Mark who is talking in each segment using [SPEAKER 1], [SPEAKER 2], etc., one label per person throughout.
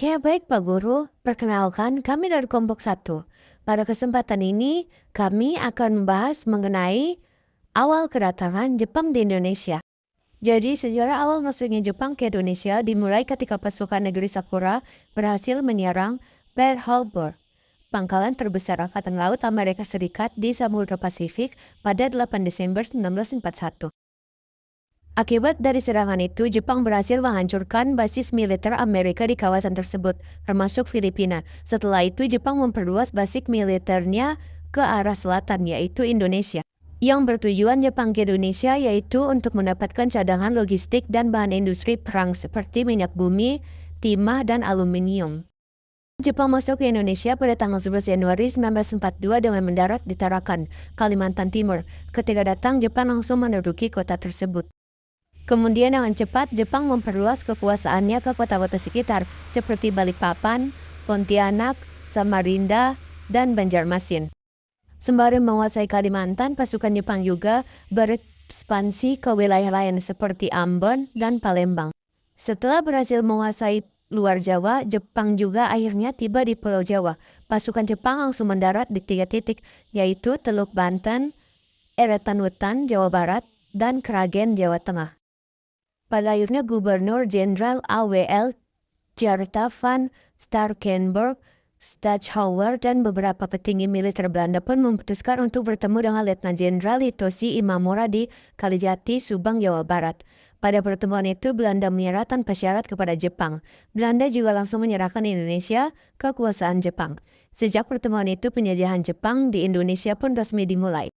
[SPEAKER 1] Oke, baik Pak Guru. Perkenalkan, kami dari kelompok 1. Pada kesempatan ini, kami akan membahas mengenai awal kedatangan Jepang di Indonesia. Jadi, sejarah awal masuknya Jepang ke Indonesia dimulai ketika pasukan negeri Sakura berhasil menyerang Pearl Harbor, pangkalan terbesar Angkatan Laut Amerika Serikat di Samudra Pasifik pada 8 Desember 1941. Akibat dari serangan itu, Jepang berhasil menghancurkan basis militer Amerika di kawasan tersebut, termasuk Filipina. Setelah itu, Jepang memperluas basis militernya ke arah selatan, yaitu Indonesia. Yang bertujuan Jepang ke Indonesia yaitu untuk mendapatkan cadangan logistik dan bahan industri perang seperti minyak bumi, timah, dan aluminium. Jepang masuk ke Indonesia pada tanggal 11 Januari 1942 dengan mendarat di Tarakan, Kalimantan Timur. Ketika datang, Jepang langsung menduduki kota tersebut. Kemudian dengan cepat Jepang memperluas kekuasaannya ke kota-kota sekitar seperti Balikpapan, Pontianak, Samarinda, dan Banjarmasin. Sembari menguasai Kalimantan, pasukan Jepang juga berekspansi ke wilayah lain seperti Ambon dan Palembang. Setelah berhasil menguasai luar Jawa, Jepang juga akhirnya tiba di Pulau Jawa. Pasukan Jepang langsung mendarat di 3 titik, yaitu Teluk Banten, Eretan Wetan, Jawa Barat, dan Kragen, Jawa Tengah. Pada akhirnya Gubernur Jenderal AWL Tjarta van Starkenborg, Stachauer, dan beberapa petinggi militer Belanda pun memutuskan untuk bertemu dengan Letnan Jenderal Hitoshi Imamura di Kalijati, Subang, Jawa Barat. Pada pertemuan itu, Belanda menyerah tanpa syarat kepada Jepang. Belanda juga langsung menyerahkan Indonesia ke kekuasaan Jepang. Sejak pertemuan itu, penjajahan Jepang di Indonesia pun resmi dimulai.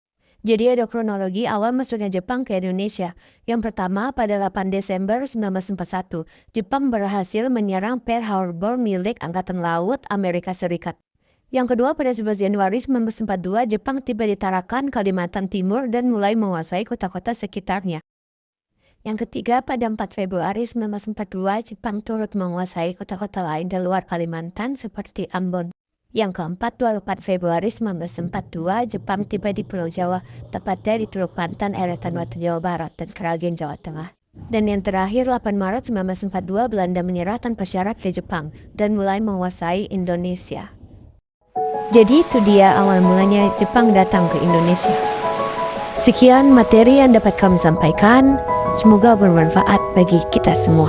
[SPEAKER 1] Jadi ada kronologi awal masuknya Jepang ke Indonesia. Yang pertama, pada 8 Desember 1941, Jepang berhasil menyerang Pearl Harbor milik Angkatan Laut Amerika Serikat. Yang kedua, pada 11 Januari 1942, Jepang tiba di Tarakan, Kalimantan Timur dan mulai menguasai kota-kota sekitarnya. Yang ketiga, pada 4 Februari 1942, Jepang turut menguasai kota-kota lain di luar Kalimantan seperti Ambon. Yang keempat, 24 Februari 1942, Jepang tiba di Pulau Jawa, tepatnya di Teluk Banten, Eretan Wetan, Jawa Barat, dan Kragen, Jawa Tengah. Dan yang terakhir, 8 Maret 1942, Belanda menyerah tanpa syarat ke Jepang dan mulai menguasai Indonesia. Jadi itu dia awal mulanya Jepang datang ke Indonesia. Sekian materi yang dapat kami sampaikan, semoga bermanfaat bagi kita semua.